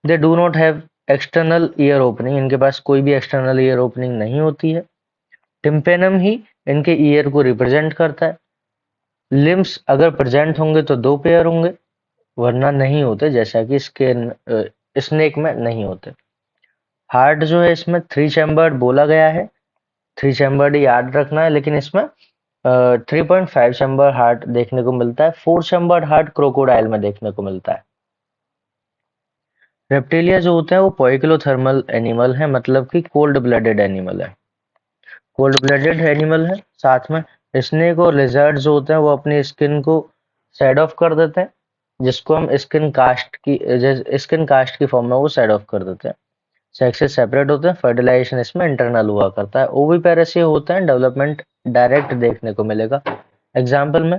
They do not have external ear opening, इनके पास कोई भी एक्सटर्नल ईयर ओपनिंग नहीं होती है। टिम्पेनम ही इनके ईयर को रिप्रेजेंट करता है। लिम्स अगर प्रेजेंट होंगे तो दो पेयर होंगे, वरना नहीं होते, जैसा कि स्नेक में नहीं होते। हार्ट जो है इसमें 3 चैम्बर्ड बोला गया है। 3 चैम्बर्ड याद रखना है, लेकिन इसमें 3.5 चैम्बर हार्ट देखने को मिलता है। 4 चैम्बर्ड हार्ट क्रोकोडाइल में देखने को मिलता है। रेप्टिलिया जो होते हैं वो पोइकिलोथर्मल एनिमल है, मतलब कि कोल्ड ब्लडेड एनिमल है। कोल्ड ब्लडेड एनिमल है। साथ में स्नेक और लिजर्ड जो होते हैं वो अपनी स्किन को शेड ऑफ कर देते हैं, जिसको हम स्किन कास्ट की फॉर्म में वो शेड ऑफ कर देते हैं। सेक्सेस सेपरेट होते हैं। फर्टिलाइजेशन इसमें इंटरनल हुआ करता है। ओविपेरस ये होते हैं, डेवलपमेंट डायरेक्ट देखने को मिलेगा। एग्जाम्पल में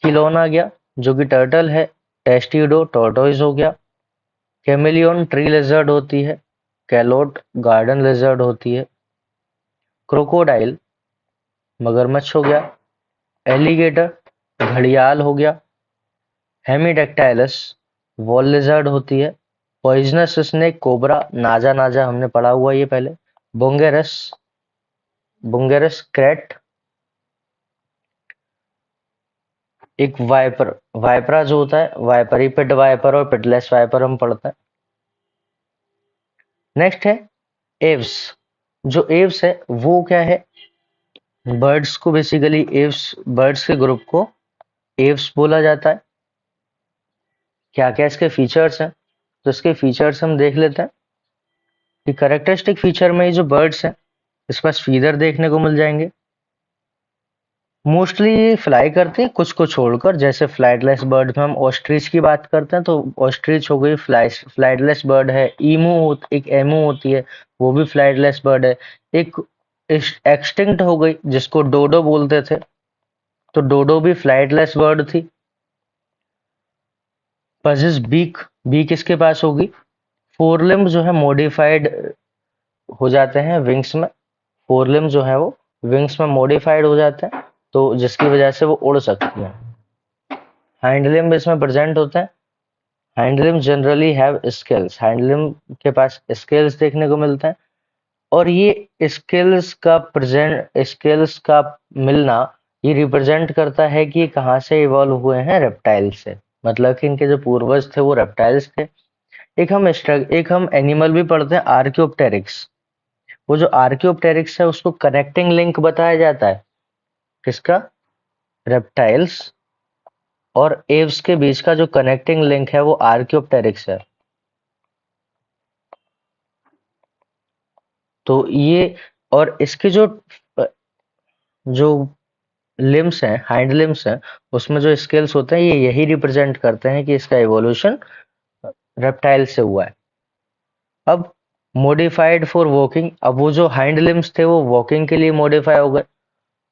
किलोन आ गया जो कि टर्टल है। टेस्टिडो टॉर्टोइज हो गया। कैमिलियन ट्री लिजर्ड होती है। कैलोट गार्डन लिजर्ड होती है। क्रोकोडाइल मगरमच्छ हो गया। एलिगेटर घड़ियाल हो गया। हेमीडेक्टाइलस वॉल लिजर्ड होती है। पॉइजनस स्नेक कोबरा नाजा नाजा हमने पढ़ा हुआ ये पहले। बुंगेरस बुंगेरस क्रेट एक वाइपर वाइपरा जो होता है, वाइपरी पिट वाइपर और पिटलेस वाइपर हम पढ़ते हैं। नेक्स्ट है एव्स। जो एव्स है वो क्या है? बर्ड्स को बेसिकली एव्स, बर्ड्स के ग्रुप को एव्स बोला जाता है। क्या क्या इसके फीचर्स हैं? तो इसके फीचर्स हम देख लेते हैं कि करेक्टरिस्टिक फीचर में ये जो बर्ड्स हैं इस पास फीदर देखने को मिल जाएंगे। मोस्टली ये फ्लाई करते हैं कुछ को छोड़कर। जैसे फ्लाइटलेस बर्ड में हम ऑस्ट्रिच की बात करते हैं तो ऑस्ट्रिच हो गई, फ्लाइटलेस बर्ड है। एक एमू होती है, वो भी फ्लाइटलेस बर्ड है। एक एक्सटिंक्ट हो गई जिसको डोडो बोलते थे, तो डोडो भी फ्लाइटलेस बर्ड थी। पजिस बीक, बीक इसके पास होगी। फोरलिम्ब जो है मॉडिफाइड हो जाते हैं विंग्स में। फोरलिम्ब जो है वो विंग्स में मॉडिफाइड हो जाते हैं, तो जिसकी वजह से वो उड़ सकती हैं। हाइंड लिम्ब इसमें प्रेजेंट होते हैं। Hind limb generally have scales. Hind limb के पास स्केल्स देखने को मिलते हैं। और ये स्केल्स का मिलना ये रिप्रेजेंट करता है कि ये कहाँ से इवॉल्व हुए हैं? रेप्टाइल से। मतलब कि इनके जो पूर्वज थे वो रेप्टाइल्स थे। एक हम एनिमल भी पढ़ते हैं, आर्कियोप्टेरिक्स। वो जो आर्कियोप्टेरिक्स है उसको कनेक्टिंग लिंक बताया जाता है। किसका? रेप्टाइल्स और एव्स के बीच का जो कनेक्टिंग लिंक है वो आर्कियोप्टेरिक्स है। तो ये, और इसके जो लिम्स हैं, हाइंड लिम्स हैं, उसमें जो स्केल्स होते हैं ये यही रिप्रेजेंट करते हैं कि इसका इवोल्यूशन रेप्टाइल से हुआ है। अब मॉडिफाइड फॉर वॉकिंग। अब वो जो हाइंड लिम्स थे वो वॉकिंग के लिए मॉडिफाई हो गए।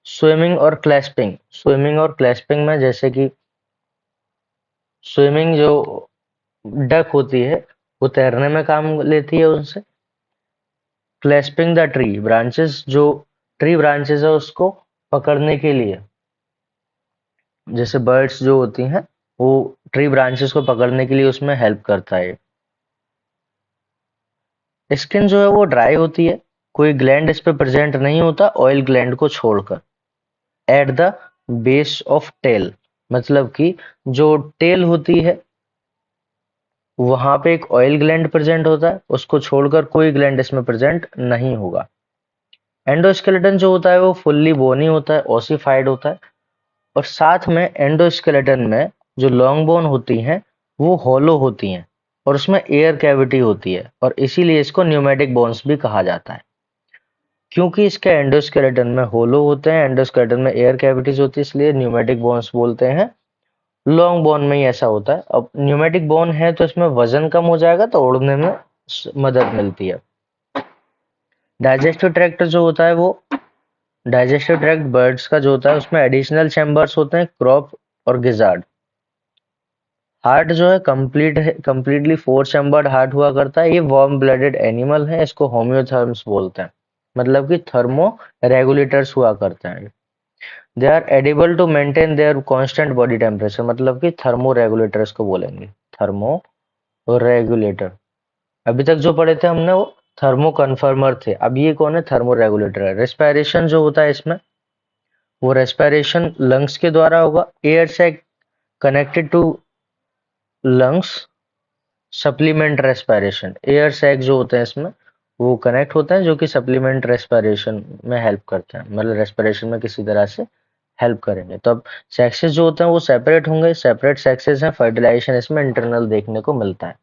स्विमिंग और क्लैस्पिंग में, जैसे कि स्विमिंग जो डक होती है वो तैरने में काम लेती है उनसे। क्लैस्पिंग द ट्री ब्रांचेस, जो ट्री ब्रांचेस है उसको पकड़ने के लिए, जैसे बर्ड्स जो होती हैं वो ट्री ब्रांचेस को पकड़ने के लिए उसमें हेल्प करता है। स्किन जो है वो ड्राई होती है, कोई ग्लैंड इस पे प्रेजेंट नहीं होता ऑयल ग्लैंड को छोड़कर। At the base of tail, मतलब कि जो टेल होती है वहां पे एक ऑयल ग्लैंड प्रेजेंट होता है, उसको छोड़कर कोई ग्लैंड इसमें प्रेजेंट नहीं होगा। एंडोस्केलेटन जो होता है वो फुल्ली बोनी होता है, ओसिफाइड होता है। और साथ में एंडोस्केलेटन में जो लॉन्ग बोन होती हैं वो हॉलो होती हैं और उसमें एयर कैविटी होती है, और इसीलिए इसको न्यूमेटिक बोन्स भी कहा जाता है। क्योंकि इसके एंडोस्केलेटन में होलो होते हैं, एंडोस्केलेटन में एयर कैविटीज होती है, इसलिए न्यूमेटिक बोन्स बोलते हैं। लॉन्ग बोन में ही ऐसा होता है। अब न्यूमेटिक बोन है तो इसमें वजन कम हो जाएगा, तो उड़ने में मदद मिलती है। डाइजेस्टिव ट्रैक्ट जो होता है वो, डाइजेस्टिव ट्रैक्ट बर्ड्स का जो होता है उसमें एडिशनल चैम्बर्स होते हैं, क्रॉप और गिजार्ड। हार्ट जो है कंप्लीटली 4 चैम्बर्ड हार्ट हुआ करता है। ये वार्म ब्लडेड एनिमल है, इसको होम्योथर्म्स बोलते हैं, मतलब कि थर्मो रेगुलेटर्स हुआ करते हैं। They are able to maintain their constant body temperature, मतलब कि थर्मो रेगुलेटर्स को बोलेंगे, थर्मो रेगुलेटर। अभी तक जो पढ़े थे हमने वो थर्मो कन्फर्मर थे, अब ये कौन है? थर्मो रेगुलेटर है। रेस्पिरेशन जो होता है इसमें, वो रेस्पिरेशन लंग्स के द्वारा होगा। एयर से connected to lungs, supplement respiration. Air sac जो होते हैं इसमें वो कनेक्ट होते हैं जो कि सप्लीमेंट रेस्पिरेशन में हेल्प करते हैं, मतलब रेस्पिरेशन में किसी तरह से हेल्प करेंगे। तो अब सेक्सेस जो होते हैं वो सेपरेट होंगे, सेपरेट सेक्सेस हैं, फर्टिलाइजेशन इसमें इंटरनल देखने को मिलता है।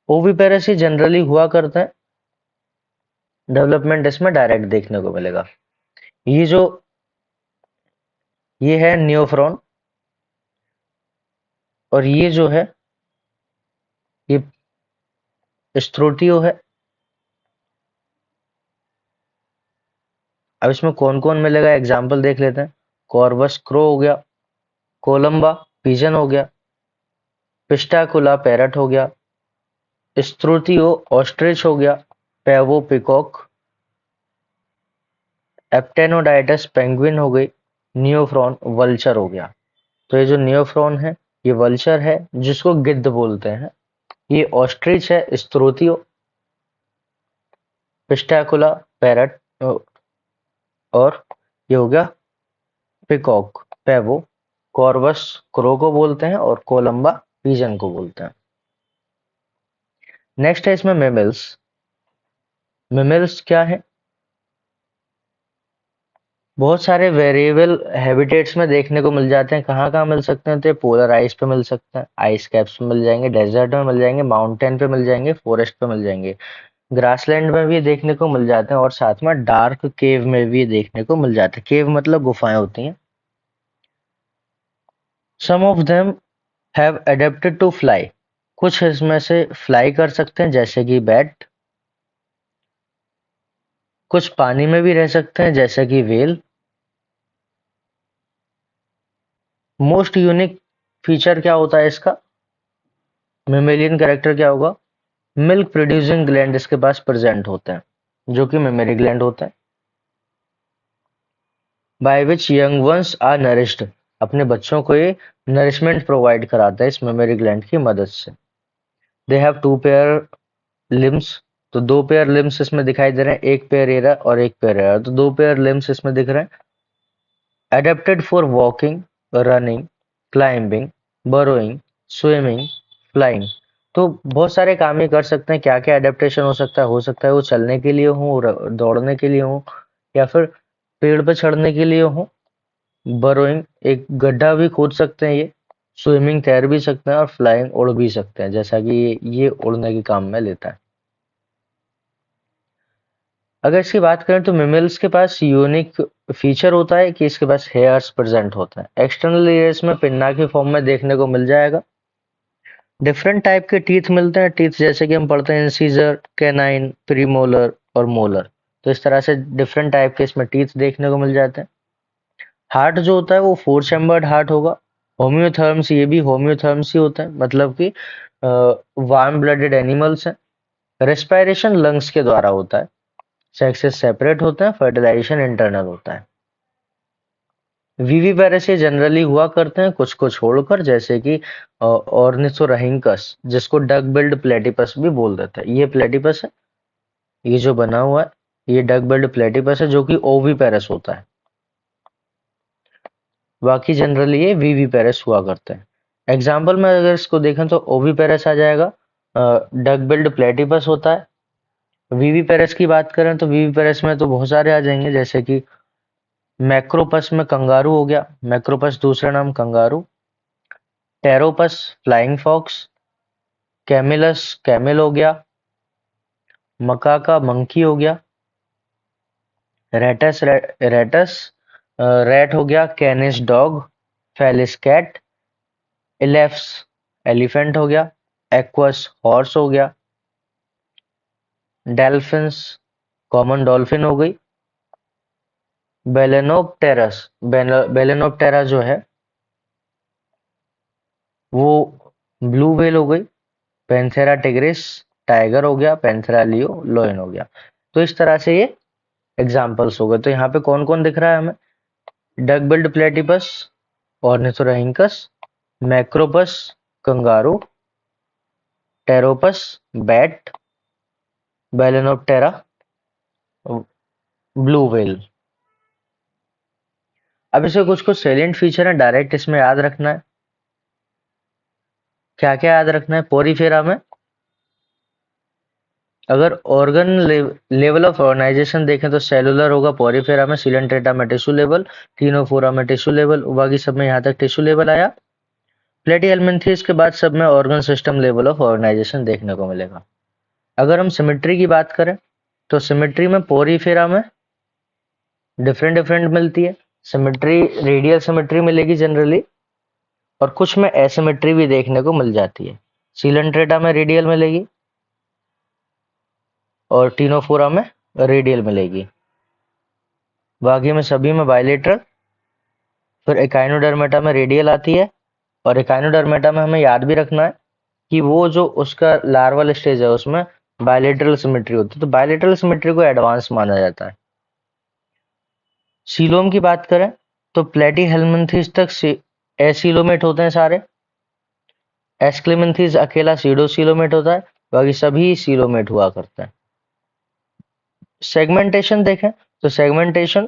ओविपेरेस ही जनरली हुआ करता है, डेवलपमेंट इसमें डायरेक्ट देखने को मिलेगा। ये जो ये है नियोफ्रॉन, और ये जो है ये स्ट्रोटियो है। अब इसमें कौन कौन मिलेगा एग्जाम्पल देख लेते हैं। कॉर्वस क्रो हो गया, कोलंबा पिजन हो गया, पिस्टाकुला पैरट हो गया, स्ट्रोटियो ऑस्ट्रिच हो गया, पेवो पिकॉक, एप्टेनोडाइटस पेंगुइन हो गई, नियोफ्रॉन वल्चर हो गया। तो ये जो नियोफ्रॉन है ये वल्चर है जिसको गिद्ध बोलते हैं, ये ऑस्ट्रिच है स्ट्रोथियो, पिस्टाकुला पैरट, और ये हो गया पिकॉक पेवो। कॉर्वस क्रो को बोलते हैं और कोलंबा पीजन को बोलते हैं। नेक्स्ट है इसमें मेमल्स। मेमल्स क्या है, बहुत सारे वेरिएबल हैबिटेट्स में देखने को मिल जाते हैं। कहाँ कहाँ मिल सकते हैं, तो ये पोलर आइस पे मिल सकते हैं, आइस कैप्स में मिल जाएंगे, डेजर्ट में मिल जाएंगे, माउंटेन पे मिल जाएंगे, फॉरेस्ट पे मिल जाएंगे, ग्रासलैंड में भी देखने को मिल जाते हैं, और साथ में डार्क केव में भी देखने को मिल जाते हैं। केव मतलब गुफाएं होती हैं। Some of them have adapted to fly, कुछ इसमें से फ्लाई कर सकते हैं जैसे कि बैट, कुछ पानी में भी रह सकते हैं जैसे कि व्हेल। मोस्ट यूनिक फीचर क्या होता है इसका, मेमेलियन कैरेक्टर क्या होगा, मिल्क प्रोड्यूसिंग ग्लैंड इसके पास प्रेजेंट होते हैं जो कि मेमरी ग्लैंड होते हैं, by which young ones are nourished, अपने बच्चों को ये नरिशमेंट प्रोवाइड कराता है इस मेमरी ग्लैंड की मदद से। They have two pair limbs, तो दो पेयर लिम्स इसमें दिखाई दे रहे हैं, एक पेयर ये रहा और एक पेयर ये रहा, तो दो पेयर लिम्स इसमें दिख रहे हैं। Adapted for walking, running, climbing, burrowing, swimming, flying. तो बहुत सारे काम ये कर सकते हैं। क्या क्या एडेप्टेशन हो सकता है वो चलने के लिए हो, दौड़ने के लिए हो, या फिर पेड़ पे चढ़ने के लिए हो। बरोइंग एक गड्ढा भी खोद सकते हैं ये, स्विमिंग तैर भी सकते हैं, और फ्लाइंग उड़ भी सकते हैं, जैसा कि ये उड़ने के काम में लेता है। अगर इसकी बात करें तो मेमल्स के पास यूनिक फीचर होता है कि इसके पास हेयर्स प्रेजेंट होता है। एक्सटर्नल ईयर्स में पिन्ना के फॉर्म में देखने को मिल जाएगा। डिफरेंट टाइप के टीथ मिलते हैं, टीथ जैसे कि हम पढ़ते हैं इंसीजर, कैनाइन, प्रीमोलर और मोलर। तो इस तरह से डिफरेंट टाइप के इसमें टीथ देखने को मिल जाते हैं। हार्ट जो होता है वो फोर चैम्बर्ड हार्ट होगा। होम्योथर्म्स, ये भी होम्योथर्म्स ही होता है, मतलब कि वार्म ब्लडेड एनिमल्स हैं। रेस्पिरेशन लंग्स के द्वारा होता है, सेक्सेस सेपरेट होते हैं, फर्टिलाइजेशन इंटरनल होता है। विविपेरस ये जनरली हुआ करते हैं कुछ को छोड़कर, जैसे कि ऑर्निथोरहिंकस, जिसको डक बिल्ड प्लेटिपस भी बोल देते हैं। ये प्लेटिपस है, ये जो बना हुआ है ये डक बिल्ड प्लेटिपस है जो कि ओविपेरस होता है। बाकी जनरली ये विविपेरस हुआ करते हैं। एग्जाम्पल में अगर इसको देखें तो ओविपेरस आ जाएगा, डक बिल्ड प्लेटिपस होता है। विविपेरस की बात करें तो विविपेरस में तो बहुत सारे आ जाएंगे, जैसे कि मैक्रोपस में कंगारू हो गया, मैक्रोपस दूसरा नाम kangaroo. Pteropus flying fox, Camelus camel हो गया, मकाका मंकी हो गया, रेटस रैट हो गया, Canis dog, Felis cat, Elephas elephant हो गया, एक्वस हॉर्स हो गया, डेल्फिन्स कॉमन डॉल्फिन हो गई, बेलेनोप्टेरस बेलेनोप्टेरा जो है वो ब्लू व्हेल हो गई, पैंथेरा टिग्रिस टाइगर हो गया, पैंथेरा लियो लोयन हो गया। तो इस तरह से ये एग्जाम्पल्स हो गए। तो यहाँ पे कौन कौन दिख रहा है हमें, duck billed platypus, Ornithorhynchus, Macropus kangaroo, Pteropus bat, Balaenoptera blue whale. अब इसे कुछ कुछ सैलिएंट फीचर है डायरेक्ट इसमें याद रखना है। क्या क्या याद रखना है, पोरीफेरा में अगर ऑर्गन लेवल ऑफ ऑर्गेनाइजेशन देखें तो सेलुलर होगा पोरिफेरा में, सिलेंट्रेटा में टिश्यू लेवल, टीनोफोरा में टिश्यू लेवल, बाकी सब में यहाँ तक टिश्यू लेवल आया। प्लेटीहेल्मिन्थेस के बाद सब में organ system level of organisation देखने को मिलेगा। अगर हम सिमेट्री की बात करें तो सिमेट्री में पोरिफेरा में डिफरेंट डिफरेंट मिलती है। सिमेट्री रेडियल सिमेट्री मिलेगी जनरली, और कुछ में एसिमेट्री भी देखने को मिल जाती है। सिलेंट्रेटा में रेडियल मिलेगी और टीनोफोरा में रेडियल मिलेगी। बाकी में सभी में बायलेटरल। फिर एकाइनोडर्मेटा में रेडियल आती है, और एकाइनोडर्मेटा में हमें याद भी रखना है कि वो जो उसका लार्वल स्टेज है उसमें बायलेटरल सिमेट्री होती है, तो बायलेटरल सिमेट्री को एडवांस माना जाता है। सीलोम की बात करें तो प्लेटीहेल्मिन्थेस तक एसीलोमेट होते हैं सारे। एस्क्लेमिन्थेस अकेला सीडोसीलोमेट होता है, बाकी सभी सीलोमेट हुआ करते हैं। सेगमेंटेशन देखें तो सेगमेंटेशन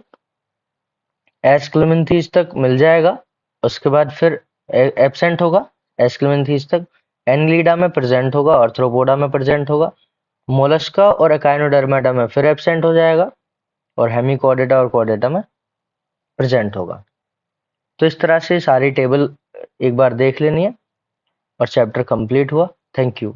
एस्क्लेमिन्थेस तक मिल जाएगा, उसके बाद फिर एब्सेंट होगा एस्क्लेमिन्थेस तक। एनलीडा में प्रेजेंट होगा, आर्थ्रोपोडा में प्रेजेंट होगा, मोलस्का और एकाइनोडर्मेटा में फिर एब्सेंट हो जाएगा, और हेमिकॉर्डेटा और कॉर्डेटा में प्रेजेंट होगा। तो इस तरह से सारी टेबल एक बार देख लेनी है और चैप्टर कंप्लीट हुआ। Thank you.